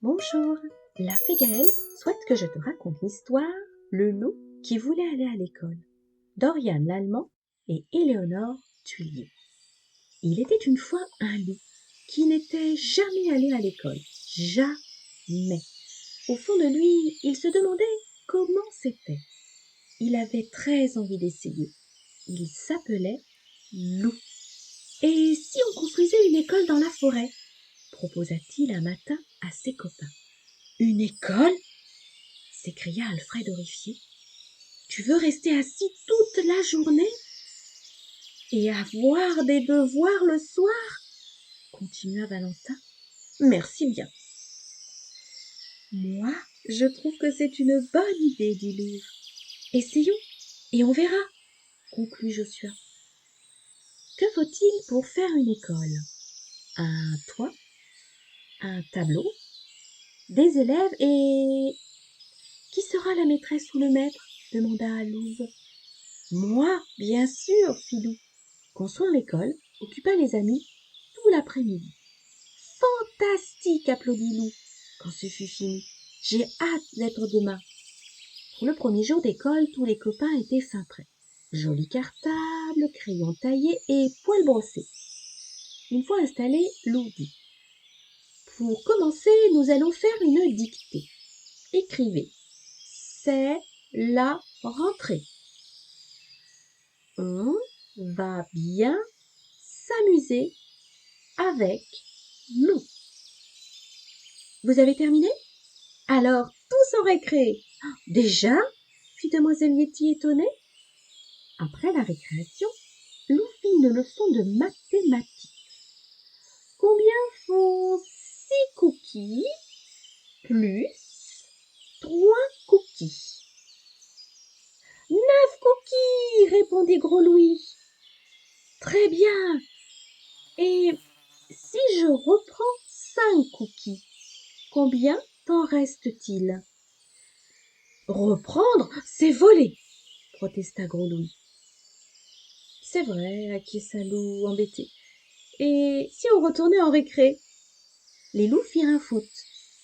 Bonjour, la fée Gaëlle souhaite que je te raconte l'histoire Le loup qui voulait aller à l'école, d'Oriane Lallemand et Éléonore Tuillier. Il était une fois un loup qui n'était jamais allé à l'école, jamais. Au fond de lui, il se demandait comment c'était. Il avait très envie d'essayer. Il s'appelait Loup. Et si on construisait une école dans la forêt, proposa-t-il un matin à ses copains. Une école? S'écria Alfred horrifié. Tu veux rester assis toute la journée? Et avoir des devoirs le soir? Continua Valentin. Merci bien. Moi, je trouve que c'est une bonne idée, dit Louve. Essayons, et on verra, conclut Joshua. Que faut-il pour faire une école? Un toit, un tableau, des élèves et... Qui sera la maîtresse ou le maître? Demanda Louve. Moi, bien sûr, fit Loup. Construire l'école occupa les amis tout l'après-midi. Fantastique, applaudit Loup, quand ce fut fini. J'ai hâte d'être demain. Pour le premier jour d'école, tous les copains étaient fin prêts. Joli cartable, crayon taillé et poils brossés. Une fois installé, Loup dit. Pour commencer, nous allons faire une dictée. Écrivez. C'est la rentrée. On va bien s'amuser avec nous. Vous avez terminé? Alors, tous en récré. Déjà? Fit demoiselle Yeti étonnée. Après la récréation, Lou fit une leçon de mathématiques. Combien font 6 cookies plus 3 cookies? 9 cookies, répondit Gros Louis. Très bien. Et si je reprends 5 cookies, combien t'en reste-t-il? Reprendre, c'est voler, protesta Gros Louis. C'est vrai, acquiesça Loup embêté. Et si on retournait en récré? Les loups firent un faute,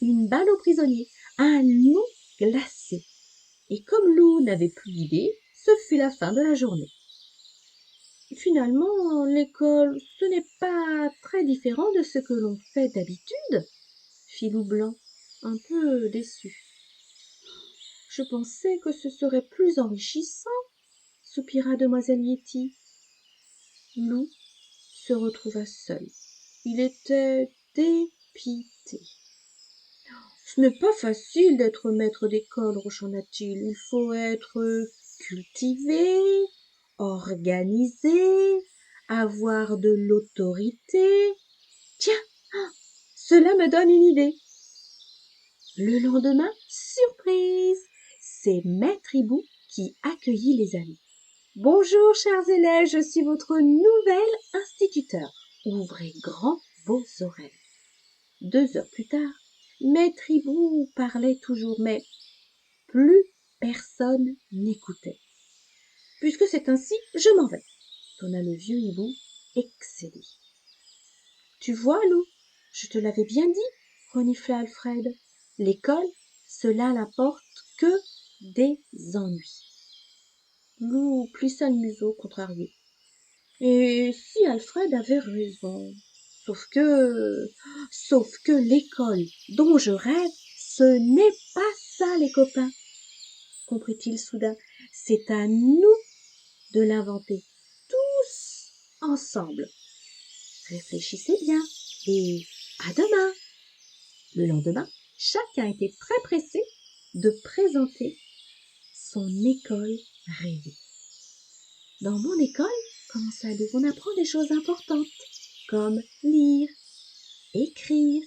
une balle au prisonnier, un loup glacé. Et comme Loup n'avait plus d'idée, ce fut la fin de la journée. Finalement, l'école, ce n'est pas très différent de ce que l'on fait d'habitude, fit Loup Blanc, un peu déçu. Je pensais que ce serait plus enrichissant, soupira demoiselle Yeti. Loup se retrouva seul. Il était dépité. Ce n'est pas facile d'être maître d'école, rechonna-t-il. Il faut être cultivé, organisé, avoir de l'autorité. Tiens, cela me donne une idée. Le lendemain, surprise, c'est Maître Hibou qui accueillit les amis. Bonjour, chers élèves, je suis votre nouvel instituteur. Ouvrez grand vos oreilles. 2 heures plus tard, Maître Hibou parlait toujours, mais plus personne n'écoutait. Puisque c'est ainsi, je m'en vais, tonna le vieux hibou, excédé. Tu vois, Loup, je te l'avais bien dit, renifla Alfred. L'école, cela n'apporte que des ennuis. Loup plissa le museau, contrarié. Et si Alfred avait raison? Sauf que l'école dont je rêve, ce n'est pas ça, les copains. Comprit-il soudain? C'est à nous de l'inventer, tous ensemble. Réfléchissez bien et à demain. Le lendemain, chacun était très pressé de présenter son école rêvée. Dans mon école, commença Lou, on apprend des choses importantes, comme lire, écrire,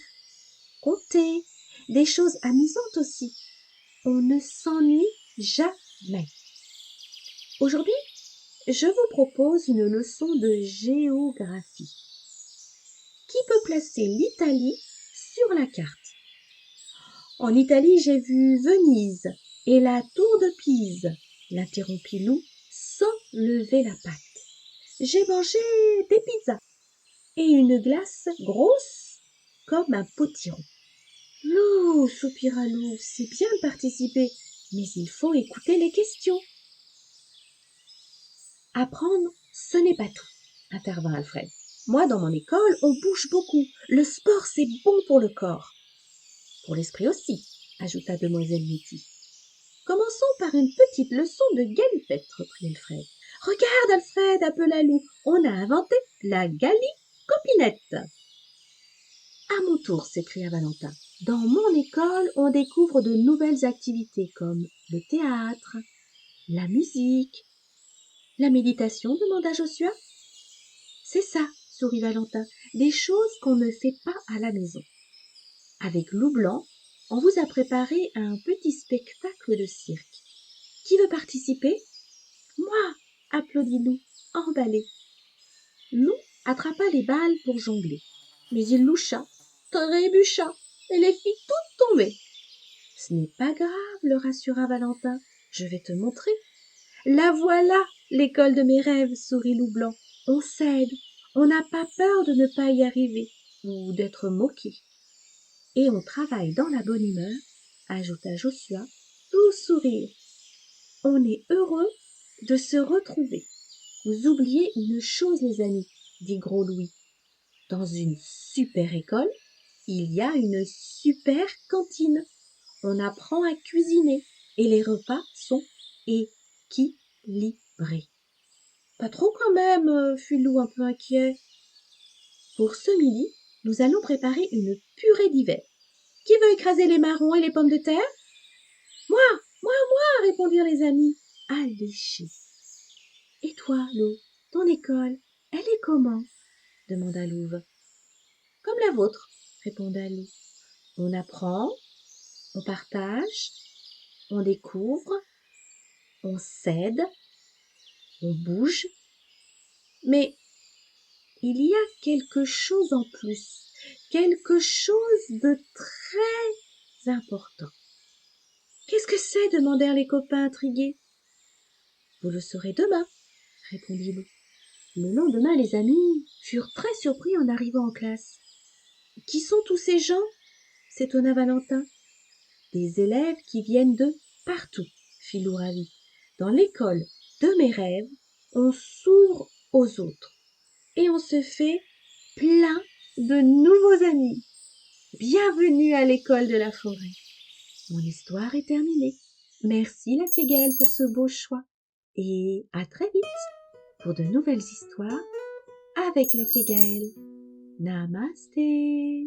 compter, des choses amusantes aussi. On ne s'ennuie jamais. Aujourd'hui, je vous propose une leçon de géographie. Qui peut placer l'Italie sur la carte? En Italie, j'ai vu Venise et la tour de Pise, l'interrompit Lou sans lever la patte. J'ai mangé des pizzas et une glace grosse comme un potiron. Lou, soupira Lou, c'est bien de participer, mais il faut écouter les questions. Apprendre, ce n'est pas tout, intervint Alfred. Moi, dans mon école, on bouge beaucoup. Le sport, c'est bon pour le corps. Pour l'esprit aussi, ajouta demoiselle Mitty. Commençons par une petite leçon de galipette, reprit Alfred. Regarde, Alfred, appela Lou, on a inventé la galicopinette. À mon tour, s'écria Valentin. Dans mon école, on découvre de nouvelles activités comme le théâtre, la musique, la méditation, demanda Joshua. C'est ça, sourit Valentin, des choses qu'on ne fait pas à la maison. Avec Loup Blanc, on vous a préparé un petit spectacle de cirque. Qui veut participer? Moi, applaudit Lou, emballé. Lou attrapa les balles pour jongler, mais il loucha, trébucha, et les fit toutes tomber. Ce n'est pas grave, le rassura Valentin, je vais te montrer. La voilà, l'école de mes rêves, sourit Loup Blanc. On s'aide, on n'a pas peur de ne pas y arriver, ou d'être moqué. Et on travaille dans la bonne humeur, ajouta Joshua, tout sourire. On est heureux de se retrouver. Vous oubliez une chose, les amis, dit Gros Louis. Dans une super école, il y a une super cantine. On apprend à cuisiner et les repas sont équilibrés. Pas trop quand même, fit Lou un peu inquiet. Pour ce midi, nous allons préparer une purée d'hiver. Qui veut écraser les marrons et les pommes de terre? Moi, moi, moi, répondirent les amis, alléchés. Et toi, Lou, ton école, elle est comment? Demanda Louve. Comme la vôtre, répondit Lou. On apprend, on partage, on découvre, on s'aide, on bouge. Mais il y a quelque chose en plus, quelque chose de très important. Qu'est-ce que c'est? Demandèrent les copains intrigués. Vous le saurez demain, répondit Lou. Le lendemain, les amis furent très surpris en arrivant en classe. Qui sont tous ces gens? S'étonna Valentin. Des élèves qui viennent de partout, fit Lou ravi. Dans l'école de mes rêves, on s'ouvre aux autres et on se fait plein de nouveaux amis. Bienvenue à l'école de la forêt. Mon histoire est terminée. Merci la fée Gaëlle pour ce beau choix. Et à très vite pour de nouvelles histoires avec la fée Gaëlle. Namasté.